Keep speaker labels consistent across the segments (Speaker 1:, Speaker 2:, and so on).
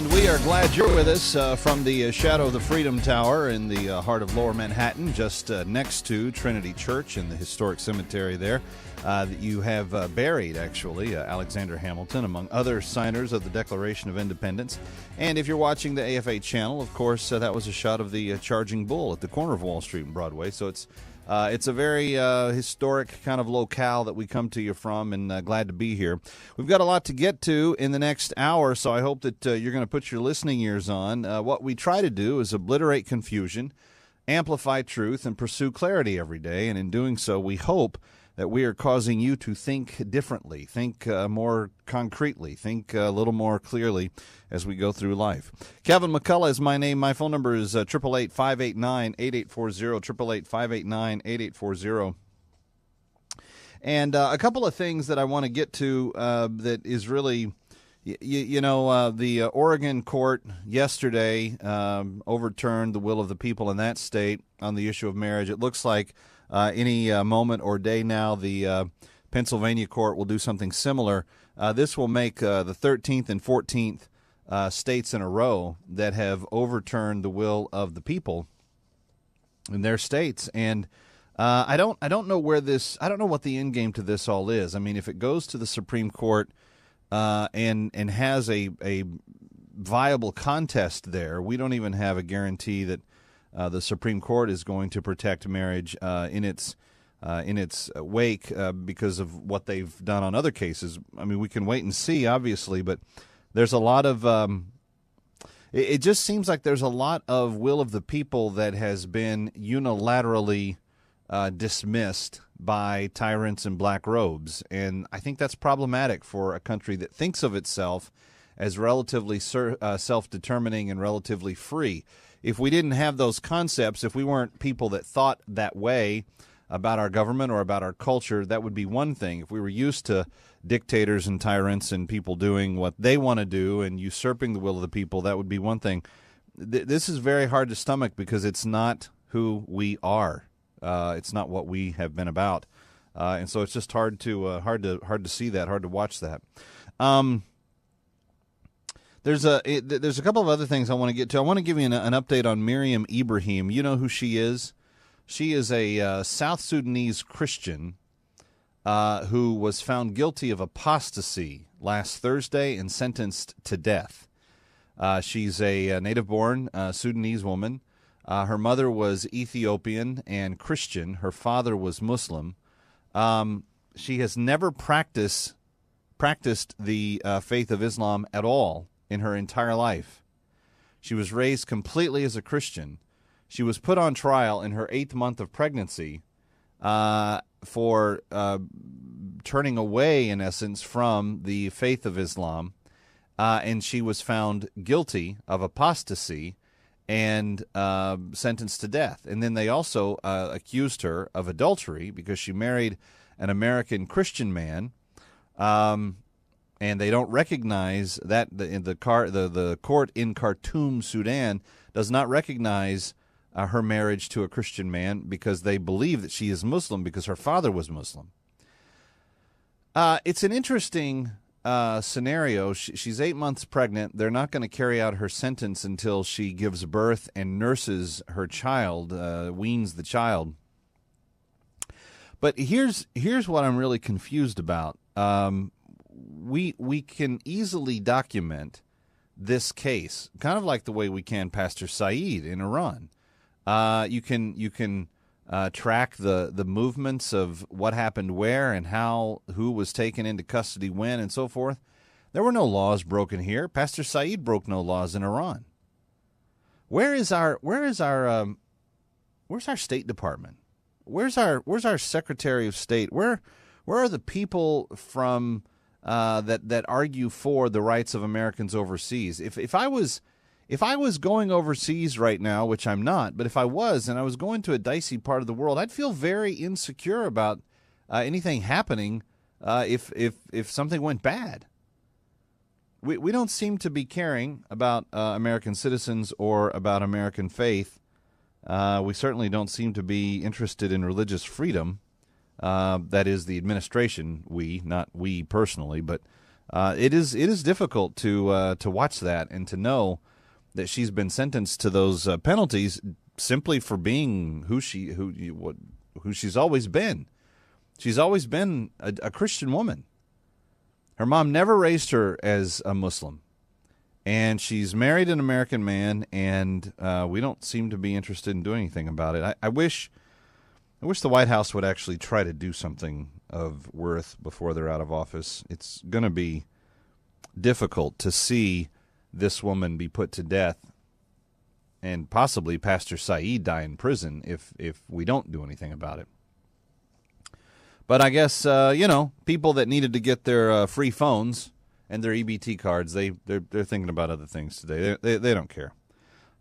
Speaker 1: And we are glad you're with us from the shadow of the Freedom Tower in the heart of Lower Manhattan, just next to Trinity Church in the historic cemetery there. You have buried, actually, Alexander Hamilton, among other signers of the Declaration of Independence. And if you're watching the AFA channel, of course, that was a shot of the Charging Bull at the corner of Wall Street and Broadway. So it's a very historic kind of locale that we come to you from, and glad to be here. We've got a lot to get to in the next hour, so I hope that you're going to put your listening ears on. What we try to do is obliterate confusion, amplify truth, and pursue clarity every day, and in doing so, we hope that we are causing you to think differently, think more concretely, think a little more clearly as we go through life. Kevin McCullough is my name. My phone number is 888-589-8840, 888-589-8840. And a couple of things that I want to get to that is really, the Oregon court yesterday overturned the will of the people in that state on the issue of marriage. It looks like any moment or day now, the Pennsylvania court will do something similar. This will make the 13th and 14th states in a row that have overturned the will of the people in their states. And I don't know where this. I don't know what the end game to this all is. I mean, if it goes to the Supreme Court and has a viable contest there, we don't even have a guarantee that the Supreme Court is going to protect marriage in its wake because of what they've done on other cases. I mean, we can wait and see, obviously, but there's a lot of it just seems like there's a lot of will of the people that has been unilaterally dismissed by tyrants in black robes, and I think that's problematic for a country that thinks of itself as relatively self-determining and relatively free. If we didn't have those concepts, if we weren't people that thought that way about our government or about our culture, that would be one thing. If we were used to dictators and tyrants and people doing what they want to do and usurping the will of the people, that would be one thing. This is very hard to stomach because it's not who we are. It's not what we have been about, and so it's just hard to see that, hard to watch that. There's a couple of other things I want to get to. I want to give you an update on Miriam Ibrahim. You know who she is? She is a South Sudanese Christian who was found guilty of apostasy last Thursday and sentenced to death. She's a native-born Sudanese woman. Her mother was Ethiopian and Christian. Her father was Muslim. She has never practiced the faith of Islam at all in her entire life. She was raised completely as a Christian. She was put on trial in her 8th month of pregnancy for turning away, in essence, from the faith of Islam, and she was found guilty of apostasy and sentenced to death. And then they also accused her of adultery because she married an American Christian man, and they don't recognize that the court in Khartoum, Sudan, does not recognize her marriage to a Christian man because they believe that she is Muslim because her father was Muslim. It's an interesting scenario. She's 8 months pregnant. They're not going to carry out her sentence until she gives birth and nurses her child, weans the child. But here's what I'm really confused about. We can easily document this case, kind of like the way we can Pastor Saeed in Iran. You can track the movements of what happened where and who was taken into custody when and so forth. There were no laws broken here. Pastor Saeed broke no laws in Iran. Where's our State Department? Where's our Secretary of State? Where are the people from that argue for the rights of Americans overseas? If I was going overseas right now, which I'm not, but if I was and I was going to a dicey part of the world, I'd feel very insecure about anything happening if something went bad. We don't seem to be caring about American citizens or about American faith. We certainly don't seem to be interested in religious freedom. That is the administration, not we personally, but It is difficult to watch that and to know that she's been sentenced to those penalties simply for being who she's always been. She's always been a Christian woman. Her mom never raised her as a Muslim, and she's married an American man, and we don't seem to be interested in doing anything about it. I wish the White House would actually try to do something of worth before they're out of office. It's going to be difficult to see this woman be put to death and possibly Pastor Saeed die in prison if we don't do anything about it. But I guess, people that needed to get their free phones and their EBT cards, they're thinking about other things today. They don't care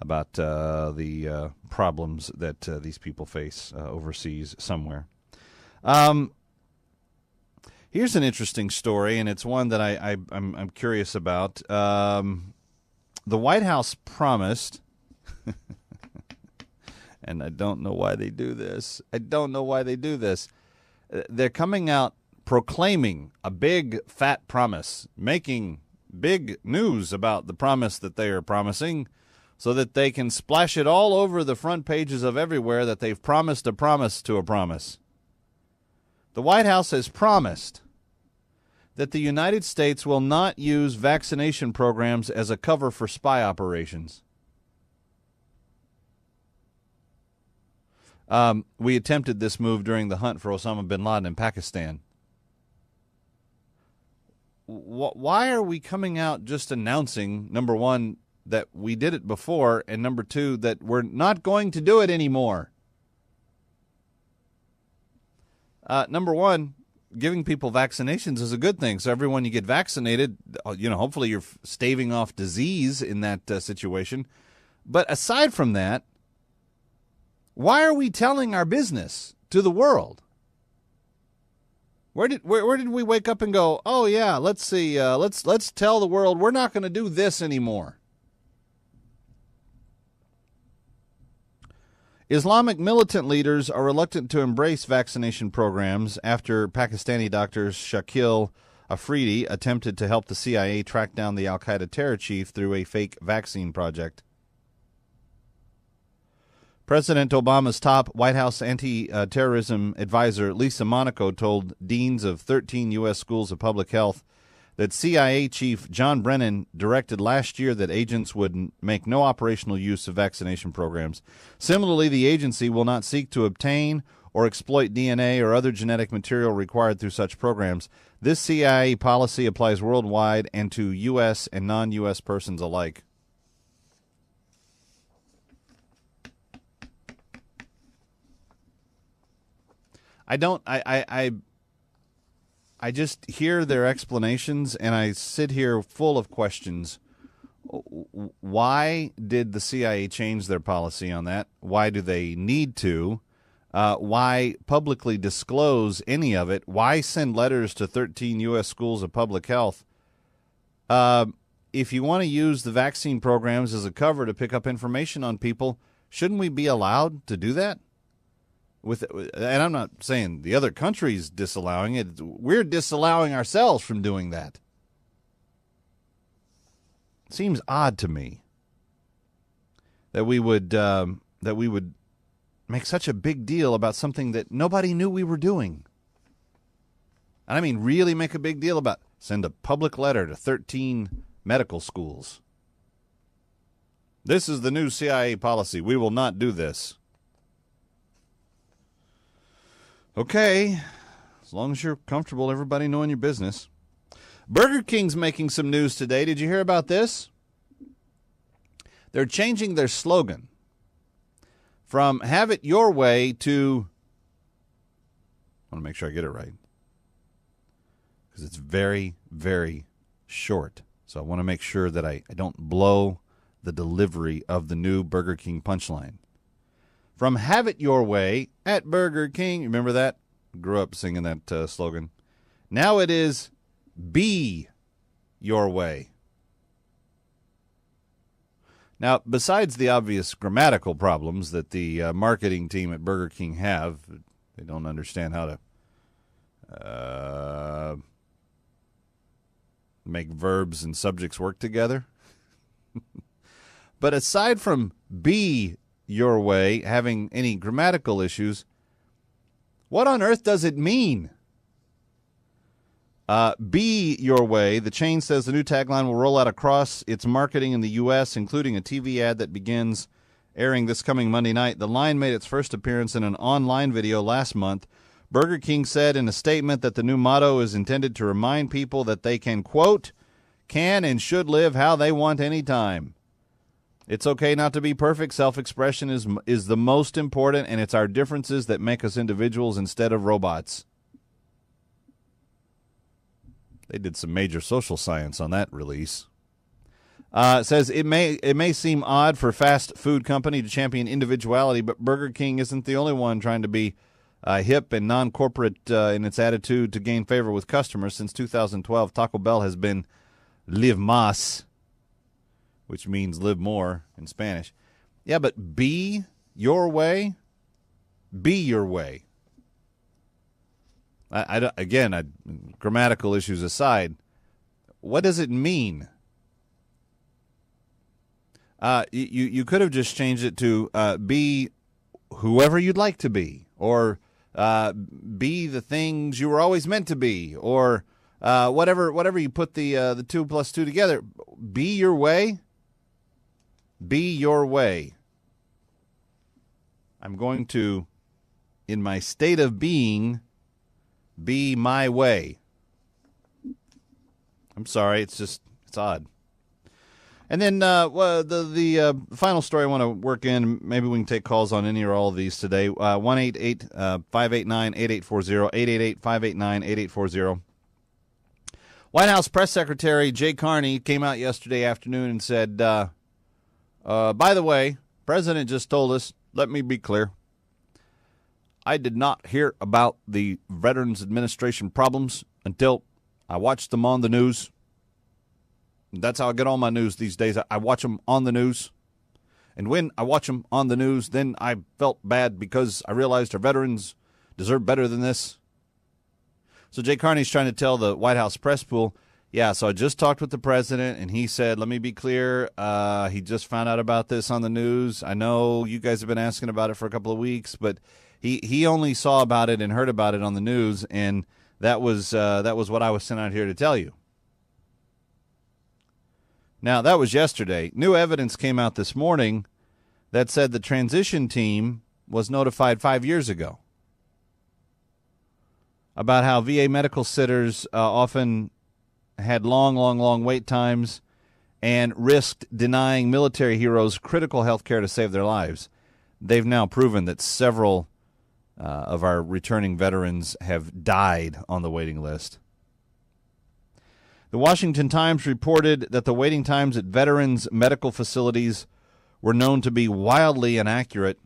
Speaker 1: about the problems that these people face overseas somewhere. Here's an interesting story, and it's one that I'm curious about. The White House promised, and I don't know why they do this. They're coming out proclaiming a big, fat promise, making big news about the promise that they are promising so that they can splash it all over the front pages of everywhere that they've promised a promise to a promise. The White House has promised that the United States will not use vaccination programs as a cover for spy operations. We attempted this move during the hunt for Osama bin Laden in Pakistan. Why are we coming out just announcing, number one, that we did it before, and number two, that we're not going to do it anymore? Number one, giving people vaccinations is a good thing. So everyone you get vaccinated, hopefully you're staving off disease in that situation. But aside from that, why are we telling our business to the world? Where did we wake up and go, oh yeah, let's see, let's tell the world we're not going to do this anymore? Islamic militant leaders are reluctant to embrace vaccination programs after Pakistani doctor Shakil Afridi attempted to help the CIA track down the al-Qaeda terror chief through a fake vaccine project. President Obama's top White House anti-terrorism advisor, Lisa Monaco, told deans of 13 U.S. schools of public health that CIA Chief John Brennan directed last year that agents would make no operational use of vaccination programs. Similarly, the agency will not seek to obtain or exploit DNA or other genetic material required through such programs. This CIA policy applies worldwide and to U.S. and non-U.S. persons alike. I just hear their explanations, and I sit here full of questions. Why did the CIA change their policy on that? Why do they need to? Why publicly disclose any of it? Why send letters to 13 U.S. schools of public health? If you want to use the vaccine programs as a cover to pick up information on people, shouldn't we be allowed to do that? And I'm not saying the other country's disallowing it. We're disallowing ourselves from doing that. It seems odd to me that we would make such a big deal about something that nobody knew we were doing. And I mean, really make a big deal about send a public letter to 13 medical schools. This is the new CIA policy. We will not do this. Okay, as long as you're comfortable, everybody knowing your business. Burger King's making some news today. Did you hear about this? They're changing their slogan from "Have it your way" to, I want to make sure I get it right, because it's very, very short. So I want to make sure that I don't blow the delivery of the new Burger King punchline. From "Have it your way" at Burger King. Remember that? Grew up singing that slogan. Now it is "Be your way." Now, besides the obvious grammatical problems that the marketing team at Burger King have, they don't understand how to make verbs and subjects work together. But aside from be your way having any grammatical issues, what on earth does it mean? Be your way. The chain says the new tagline will roll out across its marketing in the U.S., including a TV ad that begins airing this coming Monday night. The line made its first appearance in an online video last month. Burger King said in a statement that the new motto is intended to remind people that they can, quote, can and should live how they want anytime. It's okay not to be perfect. Self-expression is the most important, and it's our differences that make us individuals instead of robots. They did some major social science on that release. It says it may seem odd for a fast food company to champion individuality, but Burger King isn't the only one trying to be hip and non-corporate in its attitude to gain favor with customers. Since 2012, Taco Bell has been live más, which means live more in Spanish. Yeah, but be your way? Be your way. Grammatical issues aside, what does it mean? You could have just changed it to be whoever you'd like to be, or be the things you were always meant to be, or whatever you put the 2 plus 2 together. Be your way. Be your way. I'm going to, in my state of being, be my way. I'm sorry, it's odd. And then the final story I want to work in, maybe we can take calls on any or all of these today, 1-888-589-8840, 888-589-8840. White House Press Secretary Jay Carney came out yesterday afternoon and said, by the way, President just told us, let me be clear, I did not hear about the Veterans Administration problems until I watched them on the news. That's how I get all my news these days. I watch them on the news. And when I watch them on the news, then I felt bad because I realized our veterans deserve better than this. So Jay Carney's trying to tell the White House press pool, yeah, so I just talked with the president, and he said, let me be clear, he just found out about this on the news. I know you guys have been asking about it for a couple of weeks, but he only saw about it and heard about it on the news, and that was what I was sent out here to tell you. Now, that was yesterday. New evidence came out this morning that said the transition team was notified 5 years ago about how VA medical sitters often had long wait times and risked denying military heroes critical health care to save their lives. They've now proven that several of our returning veterans have died on the waiting list. The Washington Times reported that the waiting times at veterans' medical facilities were known to be wildly inaccurate,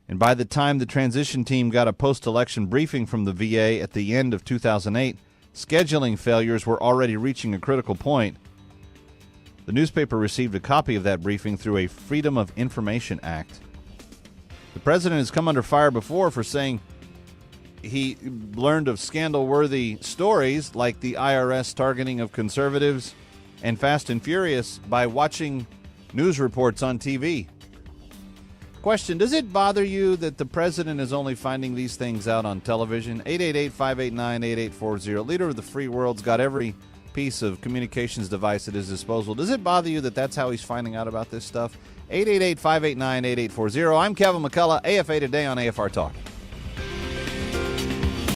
Speaker 1: and by the time the transition team got a post-election briefing from the VA at the end of 2008, scheduling failures were already reaching a critical point. The newspaper received a copy of that briefing through a Freedom of Information Act. The president has come under fire before for saying he learned of scandal-worthy stories like the IRS targeting of conservatives and Fast and Furious by watching news reports on TV. Question, does it bother you that the president is only finding these things out on television? 888-589-8840. Leader of the free world's got every piece of communications device at his disposal. Does it bother you that that's how he's finding out about this stuff? 888-589-8840. I'm Kevin McCullough, AFA Today on AFR Talk.